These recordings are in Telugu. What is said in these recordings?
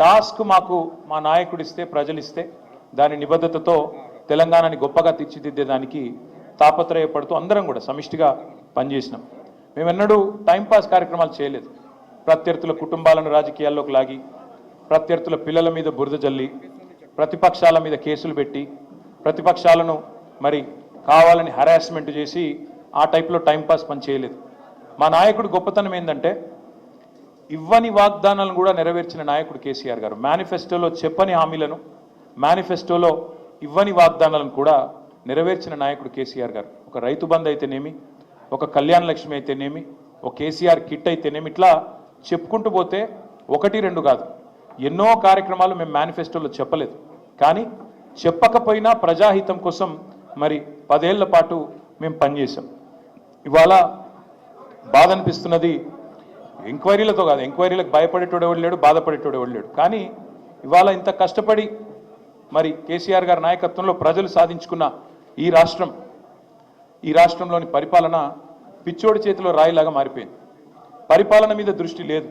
టాస్క్ మాకు మా నాయకుడు ఇస్తే, ప్రజలు ఇస్తే దాని నిబద్ధతతో తెలంగాణని గొప్పగా తీర్చిదిద్దేదానికి తాపత్రయపడుతూ అందరం కూడా సమిష్టిగా పనిచేసినాం. మేమెన్నడూ టైంపాస్ కార్యక్రమాలు చేయలేదు. ప్రత్యర్థుల కుటుంబాలను రాజకీయాల్లోకి లాగి, ప్రత్యర్థుల పిల్లల మీద బురద జల్లి, ప్రతిపక్షాల మీద కేసులు పెట్టి, ప్రతిపక్షాలను మరి కావాలని హరాస్మెంట్ చేసి ఆ టైప్లో టైంపాస్ పని చేయలేదు. మా నాయకుడు గొప్పతనం ఏంటంటే ఇవ్వని వాగ్దానాలను కూడా నెరవేర్చిన నాయకుడు కేసీఆర్ గారు. మేనిఫెస్టోలో చెప్పని హామీలను, మేనిఫెస్టోలో ఇవ్వని వాగ్దానాలను కూడా నెరవేర్చిన నాయకుడు కేసీఆర్ గారు. ఒక రైతు బంధు అయితేనేమి, ఒక కళ్యాణ లక్ష్మి అయితేనేమి, ఒక కేసీఆర్ కిట్ అయితేనేమి, ఇట్లా చెప్పుకుంటూ పోతే ఒకటి రెండు కాదు, ఎన్నో కార్యక్రమాలు మేము మేనిఫెస్టోలో చెప్పలేదు. కానీ చెప్పకపోయినా ప్రజాహితం కోసం మరి 10 ఏళ్ల పాటు మేము పనిచేసాం. ఇవాళ బాధ అనిపిస్తున్నది, ఎంక్వైరీలతో కాదు, ఎంక్వైరీలకు భయపడేటోడు ఎవడు లేడు, బాధపడేటోడు ఎవడు లేడు. కానీ ఇవాళ ఇంత కష్టపడి మరి కేసీఆర్ గారి నాయకత్వంలో ప్రజలు సాధించుకున్న ఈ రాష్ట్రంలోని పరిపాలన పిచ్చోడి చేతిలో రాయిలాగా మారిపోయింది. పరిపాలన మీద దృష్టి లేదు,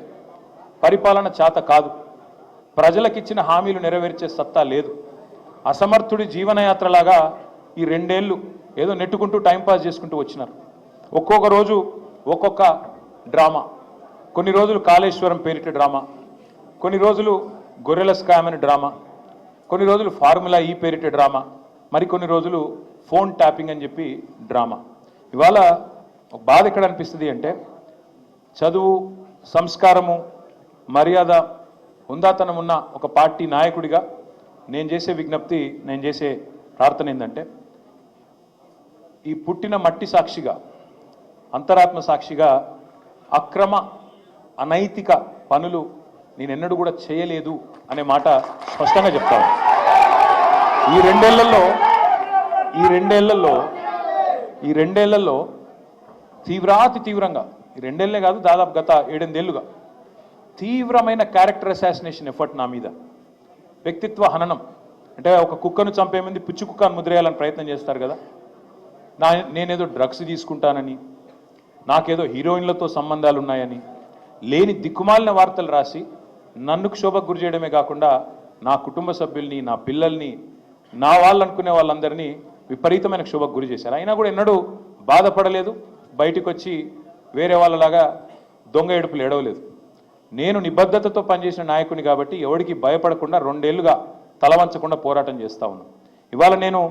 పరిపాలన చేత కాదు, ప్రజలకిచ్చిన హామీలు నెరవేర్చే సత్తా లేదు. అసమర్థుడి జీవనయాత్రలాగా ఈ 2 ఏళ్ళు ఏదో నెట్టుకుంటూ టైంపాస్ చేసుకుంటూ వచ్చినారు. ఒక్కొక్క రోజు ఒక్కొక్క డ్రామా. కొన్ని రోజులు కాళేశ్వరం పేరిట డ్రామా, కొన్ని రోజులు గొర్రెల స్కామ్ అని డ్రామా, కొన్ని రోజులు ఫార్ములా ఈ పేరిట డ్రామా, మరికొన్ని రోజులు ఫోన్ ట్యాపింగ్ అని చెప్పి డ్రామా. ఇవాళ ఒక బాధ ఎక్కడ అనిపిస్తుంది అంటే, చదువు, సంస్కారము, మర్యాద, హుందాతనం ఉన్న ఒక పార్టీ నాయకుడిగా నేను చేసే విజ్ఞప్తి, నేను చేసే ప్రార్థన ఏంటంటే, ఈ పుట్టిన మట్టి సాక్షిగా, అంతరాత్మ సాక్షిగా అక్రమ అనైతిక పనులు నేనెన్నడూ కూడా చేయలేదు అనే మాట స్పష్టంగా చెప్తాను. ఈ రెండేళ్లలో తీవ్రంగా, ఈ 2 ఏళ్లే కాదు, దాదాపు గత 7-8 ఏళ్లుగా తీవ్రమైన క్యారెక్టర్ అసాసినేషన్ ఎఫర్ట్ నా మీద, వ్యక్తిత్వ హననం. అంటే ఒక కుక్కను చంపే ముందు పిచ్చి కుక్కను ముద్రేయాలని ప్రయత్నం చేస్తారు కదా, నేనేదో డ్రగ్స్ తీసుకుంటానని, నాకేదో హీరోయిన్లతో సంబంధాలు ఉన్నాయని, లేని దిక్కుమాలిన వార్తలు రాసి నన్ను క్షోభకు గురి చేయడమే కాకుండా నా కుటుంబ సభ్యుల్ని, నా పిల్లల్ని, నా వాళ్ళు అనుకునే వాళ్ళందరినీ విపరీతమైన క్షోభకు గురి చేశారు. అయినా కూడా ఎన్నడూ బాధపడలేదు, బయటకు వచ్చి వేరే వాళ్ళలాగా దొంగ ఏడుపులు ఏడవలేదు. నేను నిబద్ధతతో పనిచేసిన నాయకుని కాబట్టి ఎవరికి భయపడకుండా 2 ఏళ్లుగా తలవంచకుండా పోరాటం చేస్తూ ఉన్నాను. ఇవాళ నేను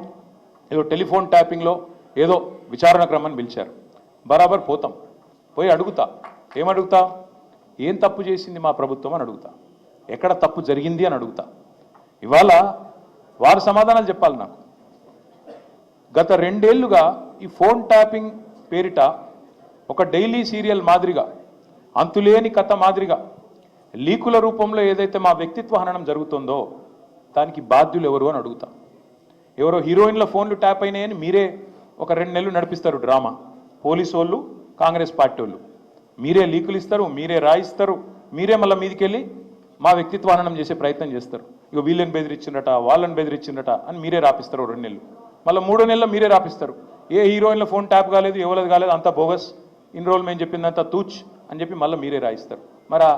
ఏదో టెలిఫోన్ ట్యాపింగ్లో ఏదో విచారణ క్రమాన్ని పిలిచారు, బరాబర్ పోతాం, పోయి అడుగుతా. ఏమడుగుతా? ఏం తప్పు చేసింది మా ప్రభుత్వం అని అడుగుతా, ఎక్కడ తప్పు జరిగింది అని అడుగుతా. ఇవాళ వారు సమాధానాలు చెప్పాలి నాకు. గత 2 ఏళ్లుగా ఈ ఫోన్ ట్యాపింగ్ పేరిట ఒక డైలీ సీరియల్ మాదిరిగా, అంతులేని కథ మాదిరిగా లీకుల రూపంలో ఏదైతే మా వ్యక్తిత్వ హననం జరుగుతుందో దానికి బాధ్యులు ఎవరు అని అడుగుతా. ఎవరో హీరోయిన్ల ఫోన్లు ట్యాప్ అయినాయని మీరే ఒక 2 నెలలు నడిపిస్తారు డ్రామా. పోలీసు వాళ్ళు, కాంగ్రెస్ పార్టీ వాళ్ళు మీరే లీకులు ఇస్తారు, మీరే రాయిస్తారు, మీరే మళ్ళీ మీదికెళ్ళి మా వ్యక్తిత్వ హననం చేసే ప్రయత్నం చేస్తారు. ఇక వీళ్ళని బెదిరించిందట, వాళ్ళని బెదిరించిందట అని మీరే రాపిస్తారు 2 నెలలు. మళ్ళీ 3వ నెలలో మీరే రాపిస్తారు. ఏ హీరోయిన్ల ఫోన్ ట్యాప్ కాలేదు, ఎవరిది కాలేదు, అంతా బోగస్, ఇన్ని రోజులు మేము చెప్పిందంతా తూచ్ అని చెప్పి మళ్ళీ మీరే రాయిస్తారు. మరి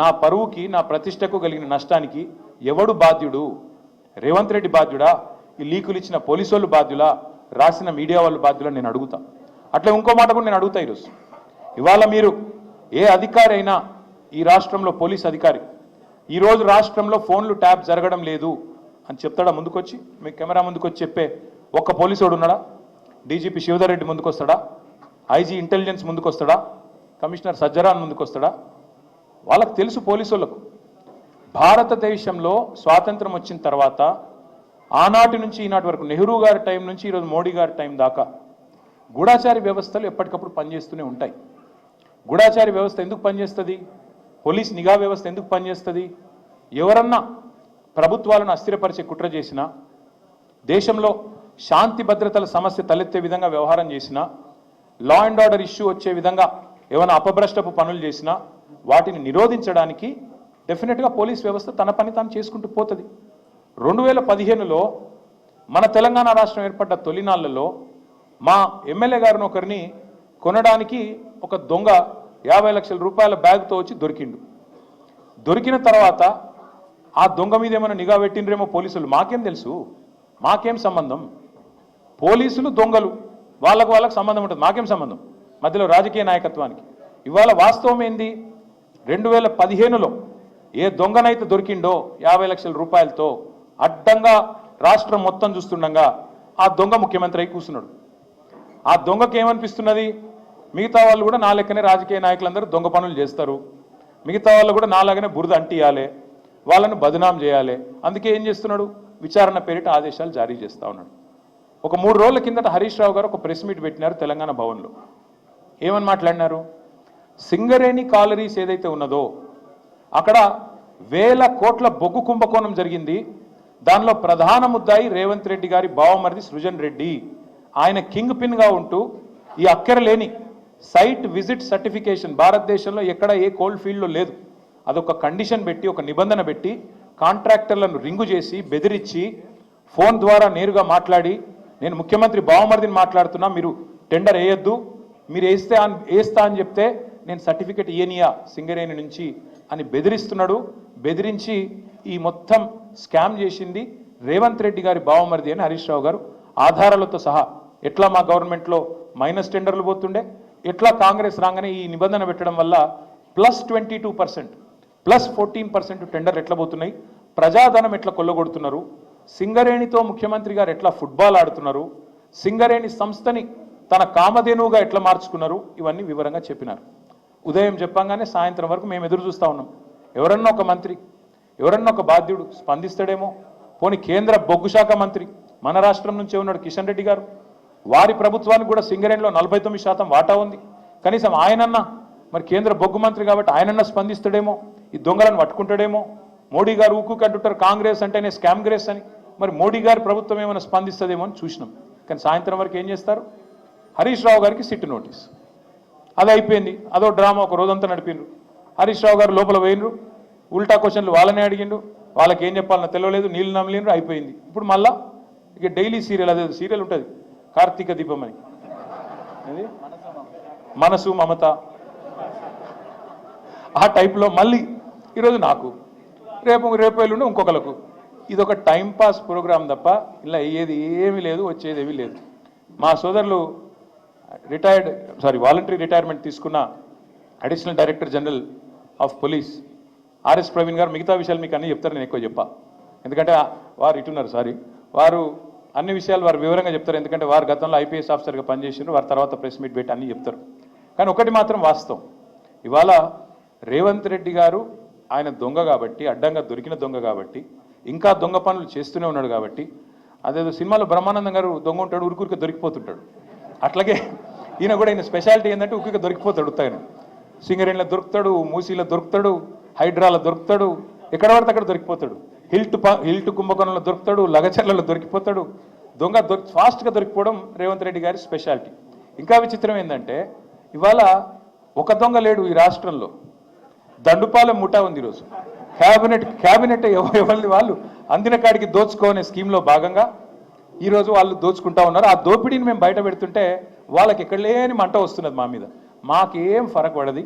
నా పరువుకి, నా ప్రతిష్టకు కలిగిన నష్టానికి ఎవడు బాధ్యుడు? రేవంత్ రెడ్డి బాధ్యుడా? ఈ లీకులు ఇచ్చిన పోలీసు వాళ్ళు బాధ్యులా? రాసిన మీడియా వాళ్ళు బాధ్యులా? నేను అడుగుతా. అట్లా ఇంకో మాట కూడా నేను అడుగుతా. ఈరోజు ఇవాళ మీరు ఏ అధికారి అయినా, ఈ రాష్ట్రంలో పోలీస్ అధికారి ఈరోజు రాష్ట్రంలో ఫోన్లు ట్యాప్ జరగడం లేదు అని చెప్తాడా? ముందుకొచ్చి మీ కెమెరా ముందుకొచ్చి చెప్పే ఒక్క పోలీసుడు ఉన్నాడా? డీజీపీ శివధర్ రెడ్డి ముందుకు వస్తాడా? ఐజీ ఇంటెలిజెన్స్ ముందుకు వస్తాడా? కమిషనర్ సజ్జరాన్ ముందుకు వస్తాడా? వాళ్ళకు తెలుసు, పోలీసు వాళ్ళకు భారతదేశంలో స్వాతంత్రం వచ్చిన తర్వాత ఆనాటి నుంచి ఈనాటి వరకు, నెహ్రూ గారి టైం నుంచి ఈరోజు మోడీ గారి టైం దాకా గూఢాచారి వ్యవస్థలు ఎప్పటికప్పుడు పనిచేస్తూనే ఉంటాయి. గూఢాచారి వ్యవస్థ ఎందుకు పనిచేస్తుంది? పోలీస్ నిఘా వ్యవస్థ ఎందుకు పనిచేస్తుంది? ఎవరన్నా ప్రభుత్వాలను అస్థిరపరిచే కుట్ర చేసినా, దేశంలో శాంతి భద్రతల సమస్య తలెత్తే విధంగా వ్యవహారం చేసినా, లా అండ్ ఆర్డర్ ఇష్యూ వచ్చే విధంగా ఏమైనా అపభ్రష్టపు పనులు చేసినా వాటిని నిరోధించడానికి డెఫినెట్గా పోలీస్ వ్యవస్థ తన పని తాను చేసుకుంటూ పోతుంది. 2015లో మన తెలంగాణ రాష్ట్రం ఏర్పడ్డ తొలినాళ్లలో మా ఎమ్మెల్యే గారిని ఒకరిని కొనడానికి ఒక దొంగ 50 లక్షల రూపాయల బ్యాగ్తో వచ్చి దొరికిండు. దొరికిన తర్వాత ఆ దొంగ మీద ఏమైనా నిఘా పెట్టినరేమో పోలీసులు, మాకేం తెలుసు, మాకేం సంబంధం? పోలీసులు దొంగలు, వాళ్ళకు సంబంధం ఉంటుంది, మాకేం సంబంధం మధ్యలో రాజకీయ నాయకత్వానికి? ఇవాళ వాస్తవం ఏంది? 2015లో ఏ దొంగనైతే దొరికిండో 50 లక్షల రూపాయలతో అడ్డంగా రాష్ట్రం మొత్తం చూస్తుండగా ఆ దొంగ ముఖ్యమంత్రి అయి కూర్చున్నాడు. ఆ దొంగకి ఏమనిపిస్తున్నది? మిగతా వాళ్ళు కూడా నా లెక్కనే రాజకీయ నాయకులందరూ దొంగ పనులు చేస్తారు, మిగతా వాళ్ళు కూడా నాలాగానే బురద అంటియాలి, వాళ్ళను బదనాం చేయాలి. అందుకే ఏం చేస్తున్నాడు? విచారణ పేరిట ఆదేశాలు జారీ చేస్తూ ఉన్నాడు. ఒక 3 రోజుల కిందట హరీష్ రావు గారు ఒక ప్రెస్ మీట్ పెట్టినారు తెలంగాణ భవన్లో. ఏమని మాట్లాడినారు? సింగరేణి కాలరీస్ ఏదైతే ఉన్నదో అక్కడ 1000 కోట్ల బొగ్గు కుంభకోణం జరిగింది. దానిలో ప్రధాన ముద్దాయి రేవంత్ రెడ్డి గారి బావమరిది సృజన్ రెడ్డి. ఆయన కింగ్ పిన్గా ఉంటూ ఈ అక్కరలేని సైట్ విజిట్ సర్టిఫికేషన్ భారతదేశంలో ఎక్కడ ఏ కోల్డ్ ఫీల్డ్లో లేదు. అదొక కండిషన్ పెట్టి, ఒక నిబంధన పెట్టి కాంట్రాక్టర్లను రింగు చేసి బెదిరించి ఫోన్ ద్వారా నేరుగా మాట్లాడి, నేను ముఖ్యమంత్రి బావమరిదిని మాట్లాడుతున్నా, మీరు టెండర్ వేయొద్దు, మీరు వేస్తా అని చెప్తే నేను సర్టిఫికెట్ ఇయనియా సింగరేణి నుంచి అని బెదిరిస్తున్నాడు. బెదిరించి ఈ మొత్తం స్కామ్ చేసింది రేవంత్ రెడ్డి గారి బావమరిది అని హరీష్ రావు గారు ఆధారాలతో సహా, ఎట్లా మా గవర్నమెంట్లో మైనస్ టెండర్లు పోతుండే, ఎట్లా కాంగ్రెస్ రాగానే ఈ నిబంధన పెట్టడం వల్ల +22% +14% టెండర్లు ఎట్లా పోతున్నాయి, ప్రజాధనం ఎట్లా కొల్లగొడుతున్నారు, సింగరేణితో ముఖ్యమంత్రి గారు ఎట్లా ఫుట్బాల్ ఆడుతున్నారు, సింగరేణి సంస్థని తన కామధేనువుగా ఎట్లా మార్చుకున్నారు, ఇవన్నీ వివరంగా చెప్పినారు. ఉదయం చెప్పంగానే సాయంత్రం వరకు మేము ఎదురు చూస్తూ ఉన్నాం. ఎవరన్నా ఒక మంత్రి, ఎవరన్నా ఒక బాధ్యుడు స్పందిస్తాడేమో. పోనీ కేంద్ర బొగ్గు శాఖ మంత్రి మన రాష్ట్రం నుంచే ఉన్నాడు కిషన్ రెడ్డి గారు, వారి ప్రభుత్వానికి కూడా సింగరేణిలో 49% వాటా ఉంది. కనీసం ఆయనన్నా, మరి కేంద్ర బొగ్గు మంత్రి కాబట్టి ఆయనన్నా స్పందిస్తాడేమో, ఈ దొంగలను పట్టుకుంటాడేమో. మోడీ గారు ఊకు అంటుంటారు కాంగ్రెస్ అంటేనే స్కామ్ గ్రేస్ అని, మరి మోడీ గారి ప్రభుత్వం ఏమైనా స్పందిస్తుందేమో అని చూసినాం. కానీ సాయంత్రం వరకు ఏం చేస్తారు? హరీష్ రావు గారికి సిట్ నోటీస్, అది అయిపోయింది. అదో డ్రామా ఒక రోజంతా నడిపిండ్రు. హరీష్ రావు గారు లోపల పోయినరు, ఉల్టా క్వశ్చన్లు వాళ్ళనే అడిగిండు, వాళ్ళకి ఏం చెప్పాలన్నా తెలియలేదు, నీళ్ళు నమ్మలేరు, అయిపోయింది. ఇప్పుడు మళ్ళా ఇక డైలీ సీరియల్, అదే సీరియల్ ఉంటుంది కార్తీక దీపం అని, అది మనసు మమత, ఆ టైప్లో మళ్ళీ ఈరోజు నాకు, రేపు ఎల్లుండి ఇంకొకరికి. ఇది ఒక టైంపాస్ ప్రోగ్రామ్ తప్ప ఇలా అయ్యేది ఏమీ లేదు, వచ్చేది ఏమీ లేదు. మా సోదరులు వాలంటరీ రిటైర్మెంట్ తీసుకున్న additional director general of police RS Praveen గారు మిగతా విషయాలు మీకు అన్నీ చెప్తారు, నేను ఎక్కువ చెప్పా. ఎందుకంటే వారు ఇటున్నారు, వారు అన్ని విషయాలు వారు వివరంగా చెప్తారు. ఎందుకంటే వారు గతంలో ఐపీఎస్ ఆఫీసర్గా పనిచేసారు, వారి తర్వాత ప్రెస్ మీట్ పెట్టి అన్నీ చెప్తారు. కానీ ఒకటి మాత్రం వాస్తవం, ఇవాళ రేవంత్ రెడ్డి గారు ఆయన దొంగ కాబట్టి, అడ్డంగా దొరికిన దొంగ కాబట్టి, ఇంకా దొంగ పనులు చేస్తూనే ఉన్నాడు కాబట్టి, అదేదో సినిమాలో బ్రహ్మానందం గారు దొంగ ఉంటాడు, ఉరికి దొరికిపోతుంటాడు, అట్లాగే ఈయన కూడా ఈయన స్పెషాలిటీ ఏంటంటే ఉరికి దొరికిపోతాడు. ఆయన సింగరేణిలో దొరుకుతాడు, మూసీలో దొరుకుతాడు, హైడ్రాలో దొరుకుతాడు, ఎక్కడ పడితే అక్కడ దొరికిపోతాడు, హిల్ట్ కుంభకోణంలో దొరుకుతాడు, లగచర్లలో దొరికిపోతాడు. దొంగ ఫాస్ట్గా దొరికిపోవడం రేవంత్ రెడ్డి గారి స్పెషాలిటీ. ఇంకా విచిత్రం ఏంటంటే ఇవాళ ఒక దొంగ లేడు ఈ రాష్ట్రంలో, దండుపాలెం ముఠా ఉంది. ఈరోజు క్యాబినెట్ ఎవరిది వాళ్ళు అందిన కాడికి దోచుకోనే స్కీమ్లో భాగంగా ఈరోజు వాళ్ళు దోచుకుంటా ఉన్నారు. ఆ దోపిడీని మేము బయట పెడుతుంటే వాళ్ళకి ఎక్కడ లేని మంట వస్తున్నది మా మీద. మాకేం ఫరక్ పడది.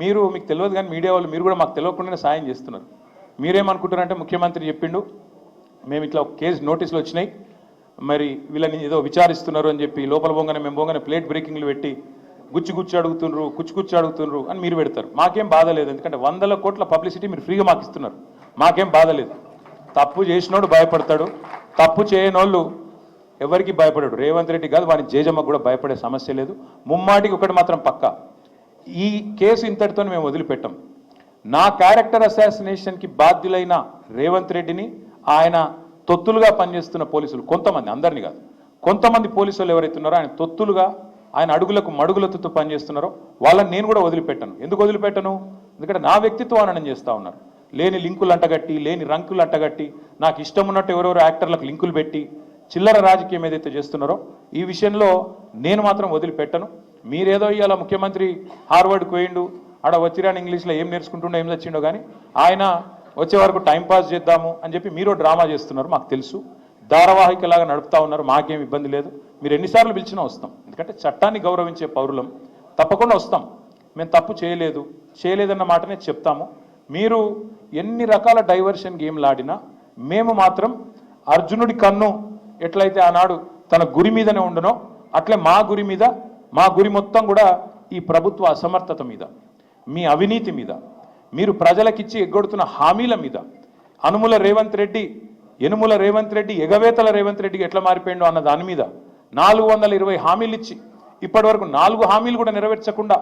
మీకు తెలియదు కానీ మీడియా వాళ్ళు మీరు కూడా మాకు తెలియకుండానే సాయం చేస్తున్నారు. మీరేమనుకుంటారంటే ముఖ్యమంత్రి చెప్పిండు, మేము ఇట్లా కేసు నోటీసులు వచ్చినాయి, మరి వీళ్ళని ఏదో విచారిస్తున్నారు అని చెప్పి లోపల మేము పోగానే ప్లేట్ బ్రేకింగ్లు పెట్టి గుచ్చి అడుగుతుండ్రు అని మీరు పెడతారు. మాకేం బాధ లేదు, ఎందుకంటే 100 కోట్ల పబ్లిసిటీ మీరు ఫ్రీగా మాకు ఇస్తున్నారు, మాకేం బాధ లేదు. తప్పు చేసినోడు భయపడతాడు, తప్పు చేయనోళ్ళు ఎవరికి భయపడాడు. రేవంత్ రెడ్డి కాదు, వాని జేజమ్మకు కూడా భయపడే సమస్య లేదు. ముమ్మాటికి ఒకటి మాత్రం పక్కా, ఈ కేసు ఇంతటితో మేము వదిలిపెట్టాం. నా క్యారెక్టర్ అసాసినేషన్కి బాధ్యులైన రేవంత్ రెడ్డిని ఆయన తొత్తులుగా పనిచేస్తున్న పోలీసులు కొంతమంది, అందరినీ కాదు, కొంతమంది పోలీసులు ఎవరైతే ఉన్నారో ఆయన తొత్తులుగా, ఆయన అడుగులకు మడుగులతో పనిచేస్తున్నారో వాళ్ళని నేను కూడా వదిలిపెట్టాను. ఎందుకు వదిలిపెట్టను? ఎందుకంటే నా వ్యక్తిత్వం హననం చేస్తూ ఉన్నారు. లేని లింకులు అంటగట్టి, లేని రంకులు అంటగట్టి, నాకు ఇష్టం ఉన్నట్టు ఎవరెవరు యాక్టర్లకు లింకులు పెట్టి చిల్లర రాజకీయం ఏదైతే చేస్తున్నారో ఈ విషయంలో నేను మాత్రం వదిలిపెట్టను. మీరేదో ఇవాళ ముఖ్యమంత్రి హార్వర్డ్కి పోయిండు, ఆడ వచ్చిరాని ఇంగ్లీష్లో ఏం నేర్చుకుంటుండో ఏం తెచ్చిండో కానీ ఆయన వచ్చే వరకు టైంపాస్ చేద్దాము అని చెప్పి మీరు డ్రామా చేస్తున్నారు, మాకు తెలుసు. ధారావాహికలాగా నడుపుతా ఉన్నారు, మాకేం ఇబ్బంది లేదు. మీరు ఎన్నిసార్లు పిలిచినా వస్తాం, ఎందుకంటే చట్టాన్ని గౌరవించే పౌరులం, తప్పకుండా వస్తాం. మేము తప్పు చేయలేదన్న మాటనే చెప్తాము. మీరు ఎన్ని రకాల డైవర్షన్ గేమ్లు ఆడినా మేము మాత్రం అర్జునుడి కన్ను ఎట్లయితే ఆనాడు తన గురి మీదనే ఉండనో అట్లే మా గురి మీద, మా గురి మొత్తం కూడా ఈ ప్రభుత్వ అసమర్థత మీద, మీ అవినీతి మీద, మీరు ప్రజలకిచ్చి ఎగ్గొడుతున్న హామీల మీద, యనుమల రేవంత్ రెడ్డి ఎగవేతల రేవంత్ రెడ్డికి ఎట్లా మారిపోయిండో అన్న దాని మీద 420 హామీలు ఇచ్చి ఇప్పటివరకు 4 హామీలు కూడా నెరవేర్చకుండా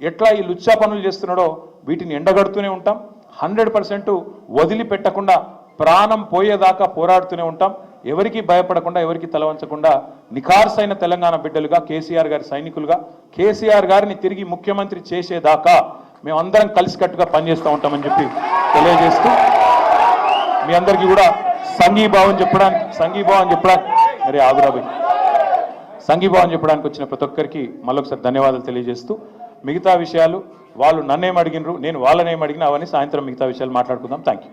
ఎట్లా ఈ లుచ్చా పనులు చేస్తున్నాడో వీటిని ఎండగడుతూనే ఉంటాం. 100% వదిలిపెట్టకుండా ప్రాణం పోయేదాకా పోరాడుతూనే ఉంటాం. ఎవరికి భయపడకుండా, ఎవరికి తలవంచకుండా నిఖార్సైన తెలంగాణ బిడ్డలుగా, కేసీఆర్ గారి సైనికులుగా, కేసీఆర్ గారిని తిరిగి ముఖ్యమంత్రి చేసేదాకా మేమందరం కలిసికట్టుగా పనిచేస్తూ ఉంటామని చెప్పి తెలియజేస్తూ మీ అందరికీ కూడా సంఘీభావం చెప్పడానికి వచ్చిన ప్రతి ఒక్కరికి మళ్ళొకసారి ధన్యవాదాలు తెలియజేస్తూ మిగతా విషయాలు వాళ్ళు నన్నేం అడిగినరు, నేను వాళ్ళనేం అడిగినా అవన్నీ సాయంత్రం మిగతా విషయాలు మాట్లాడుకుందాం. Thank you.